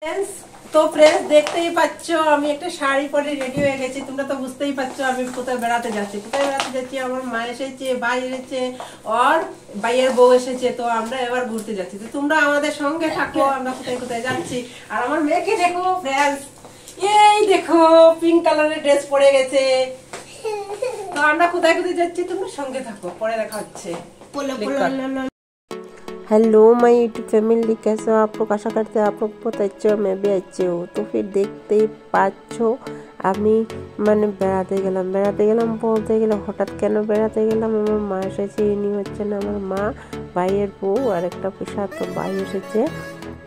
Friends तो friends देखते ही পাচ্ছো আমি একটা শাড়ি পরে রেডি হয়ে গেছি। তোমরা তো বুঝতেই পারছো আমি কোথায় বেড়াতে যাচ্ছি। আমার মা এসেছে, ভাই এসেছে আর ভাইয়ের বউ এসেছে। তো আমরা এবার ঘুরতে যাচ্ছি। তো তোমরা আমাদের সঙ্গে থাকো, আমরা কোথায় কোথায় যাচ্ছি। আর আমার মেয়েকে দেখো ফ্রেন্ডস, এই দেখো পিঙ্ক কালারের ড্রেস পরে গেছে। তো আমরা কোথায় কোথায় যাচ্ছি তোমরা সঙ্গে থাকো, পরে দেখা হচ্ছে। हेलो माय यूट्यूब फैमिली, कैसे हो आप लोग? आशा करते हैं आप लोग बहुत अच्छे हो, मैं भी अच्छे हूँ। तो फिर देखते ही পাচ্ছো আমি মানে বেড়াতে গেলাম বলতে গেলে হঠাৎ কেন বেড়াতে গেলাম, আমার মা এসেছে। ইনি হচ্ছে না আমার মা, ভাইয়ের বউ আর একটা পিসার তো ভাই এসেছে।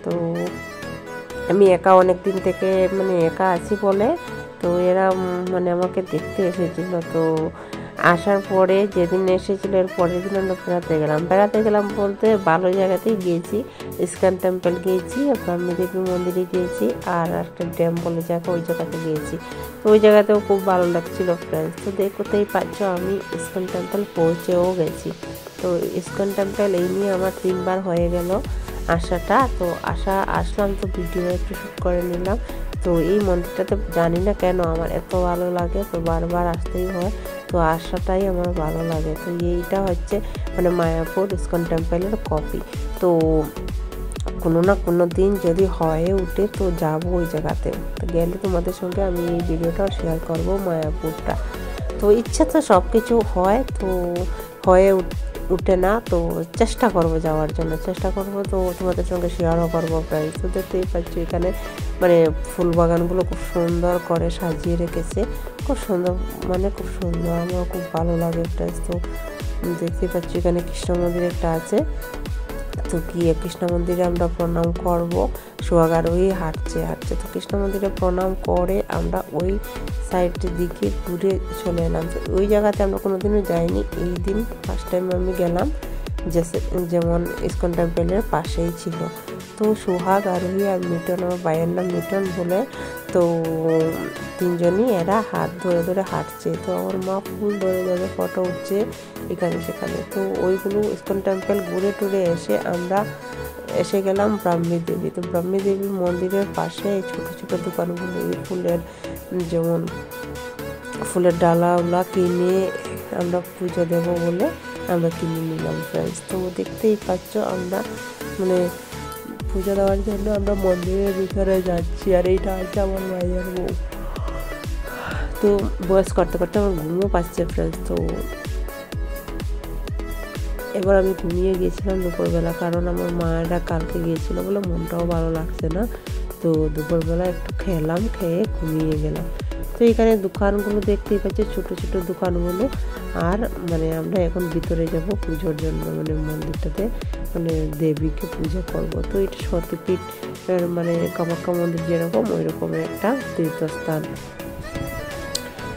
তো আমি একা অনেক দিন থেকে মানে একা আছি বলে তো এরা মানে আমাকে দেখতে এসেছিল। তো আসার পরে যেদিন এসেছিল এর পরের দিন আমরা বেড়াতে গেলাম বলতে ভালো জায়গাতেই গিয়েছি। ইস্কন টেম্পল গিয়েছি, ব্রাহ্মী দেবী মন্দিরে গিয়েছি আর একটা ড্যাম বলে জায়গা, ওই জায়গাতে গিয়েছি। তো ওই জায়গাতেও খুব ভালো লাগছিল ফ্রেন্ডস। তো দেখতেই পাচ্ছো আমি ইস্কন টেম্পল পৌঁছেও গেছি। তো ইস্কন টেম্পল এই নিয়ে আমার 3 বার হয়ে গেল আসাটা। তো আসলাম তো ভিডিও একটু শ্যুট করে নিলাম। তো এই মন্দিরটাতে জানি না কেন আমার এত ভালো লাগে, তো বারবার আসতেই হয়। তো আসাটাই আমার ভালো লাগে। তো এইটা হচ্ছে মানে মায়াপুর ইস্কন টেম্পলের কপি। তো কোনো না কোনো দিন যদি হয়ে উঠে তো যাবো ওই জায়গাতে। তো গেলে তোমাদের সঙ্গে আমি এই ভিডিওটাও শেয়ার করবো মায়াপুরটা। তো ইচ্ছা তো সব কিছু হয়, তো হয়ে উঠে না, তো চেষ্টা করব যাওয়ার জন্য, চেষ্টা করব। তো তোমাদের সঙ্গে শেয়ারও করবো প্রাইস। তো দেখতেই পাচ্ছি এখানে মানে ফুল বাগানগুলো খুব সুন্দর করে সাজিয়ে রেখেছে, খুব সুন্দর মানে খুব সুন্দর, আমার খুব ভালো লাগে প্রাইস। তো দেখতেই পাচ্ছি এখানে কৃষ্ণ মন্দির একটা আছে। তো গিয়ে কৃষ্ণ মন্দিরে আমরা প্রণাম করব। সোহাগার ওই হাঁটছে। তো কৃষ্ণ মন্দিরে প্রণাম করে আমরা ওই সাইডের দিকে দূরে চলে এলাম। তো ওই জায়গাতে আমরা কোনোদিনও যাইনি, এই দিন ফার্স্ট টাইম আমি গেলাম। যেমন ইস্কন টেম্পলের পাশেই ছিল। তো সোহাগ আরোহী আর মিটন, আমার ভাইয়ের নাম মিটন বলে। তো তিনজনই এরা হাত ধরে ধরে হাঁটছে। তো আমার মা ফুল ধরে ধরে ফটো উঠছে এখানে সেখানে। তো ওইগুলো ইস্কন টেম্পল ঘুরে টুরে এসে আমরা এসে গেলাম ব্রাহ্মী দেবী। তো ব্রাহ্মী দেবীর মন্দিরের পাশে এই ছোটো ছোটো দোকানগুলো, এই ফুলের যেমন ফুলের ডালাওলা কিনে আমরা পুজো দেব বলে আমরা কিনে নিলাম ফ্রেন্ডস। তো দেখতেই পাচ্ছ আমরা মানে পুজো দেওয়ার জন্য আমরা মন্দিরের ভিতরে যাচ্ছি। আর এইটা হচ্ছে আমার ভাইয়ের বউ। তো বয়স করতে করতে আমার ঘুমও পাচ্ছে ফ্রেন্ডস। তো এবার আমি ঘুমিয়ে গিয়েছিলাম দুপুরবেলা, কারণ আমার মায়েরা কালকে গিয়েছিল বলে মনটাও ভালো লাগছে না। তো দুপুরবেলা একটু খেলাম, খেয়ে ঘুমিয়ে গেলাম। তো এখানে দোকানগুলো দেখতেই পাচ্ছি, ছোটো ছোটো দোকানগুলো। আর মানে আমরা এখন ভিতরে যাব পুজোর জন্য, মানে মন্দিরটাতে মানে দেবীকে পুজো করব। তো এটা সতীপীঠ মানে কামাখ্যা মন্দির যেরকম ওই রকমের একটা তীর্থস্থান।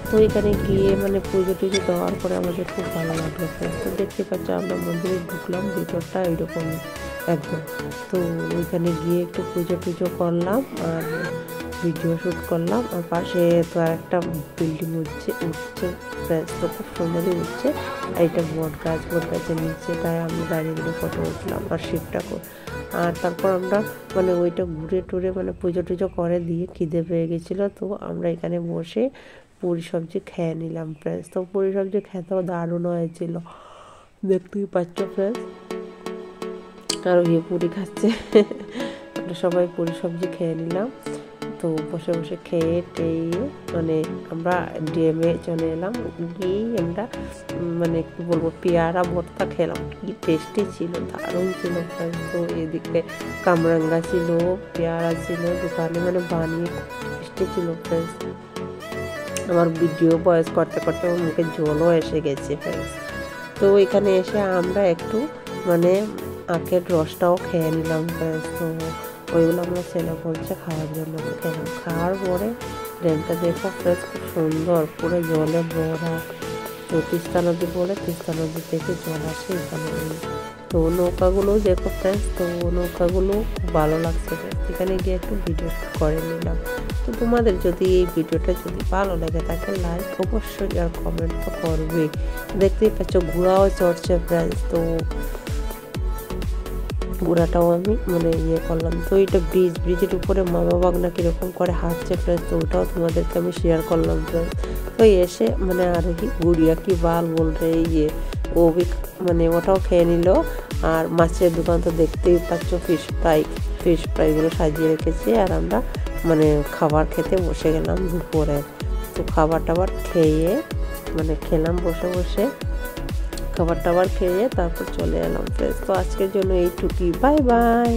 তো এখানে গিয়ে মানে পুজো টুজো দেওয়ার পরে আমাদের খুব ভালো লাগলো। তো দেখতে পাচ্ছ আমরা মন্দিরে ঢুকলাম, ভিতরটা এইরকম একদম। তো ওইখানে গিয়ে একটু পুজো টুজো করলাম আর ভিডিও শ্যুট করলাম। আর পাশে তো আর একটা বিল্ডিং উঠছে তো খুব সুন্দরই উঠছে। আর এটা বট গাছের নিচেটায় আমি দাঁড়িয়ে ফটো উঠলাম আর শিবটাকে। আর তারপর আমরা মানে ওইটা ঘুরে টুরে মানে পুজো টুজো করে দিয়ে খিদে পেয়ে গেছিলো। তো আমরা এখানে বসে পুরি সবজি খেয়ে নিলাম ফ্রেন্ডস। তো পুরি সবজি খেতেও দারুণ হয়েছিল, দেখতেই পাচ্ছ ফ্রেন্ডস। আর ওই পুরি খাচ্ছে আমরা সবাই পুরি সবজি খেয়ে নিলাম। তো বসে বসে খেয়ে টেয়ে মানে আমরা ডিএমে চলে এলাম। গিয়েই আমরা মানে একটু বলবো পেয়ারা ভর্তা খেলাম, কি টেস্টি ছিল, দারুণ ছিল ফ্রেন্ডস। তো এদিকে কামরাঙ্গা ছিল, পেয়ারা ছিল দোকানে মানে বানিয়ে, টেস্টি ছিল ফ্রেন্ডস। আমার ভিডিও ভয়েস করতে করতে আমার মুখে জলও এসে গেছে ফ্রেন্ডস। তো এখানে এসে আমরা একটু মানে আখের রসটাও খেয়ে নিলাম ফ্রেন্ডস। তো ওইগুলো আমরা ছেলে বলছে খাওয়ার জন্য খেলাম। খাওয়ার পরে ড্যামটা দেখো ফ্রেন্ডস খুব সুন্দর, পুরো জলে ভরা। তো তিস্তা নদী বলে, তিস্তা নদী থেকে জল আসে এখানে। তো নৌকাগুলোও দেখো ফ্রেন্ডস। তো নৌকাগুলো খুব ভালো লাগছে ফ্রেন্ডস। এখানে গিয়ে একটু ভিডিও করে নিলাম। তো তোমাদের যদি এই ভিডিওটা যদি ভালো লাগে তাকে লাইক অবশ্যই আর কমেন্ট তো করবে। দেখতেই পাচ্ছ ঘোড়াও চড়ছে ফ্রেন্ডস। তো গুঁড়াটাও আমি মানে ইয়ে করলাম। তো এটা ব্রিজের উপরে মামা বাগনা কীরকম করে হাঁটছে ফ্রেন্ডস, তো ওটাও তোমাদেরকে আমি শেয়ার করলাম ফ্রেন্ডস। তো এসে মানে আরোহী গুড়িয়া কি বাল বল রে ইয়ে ও भी মানে ওটাও খেয়ে নিল। আর মাছের দোকান তো দেখতেই পাচ্ছ, ফিশ ফ্রাইগুলো সাজিয়ে রেখেছি। আর আমরা মানে খাবার খেতে বসে গেলাম দুপুরে। তো খাবার টাবার খেয়ে মানে খেলাম বসে বসে, খাবার টাবার খেয়ে তারপর চলে এলাম ফ্রেন্ডস। তো আজকের জন্য এইটুকুই, বাই বাই।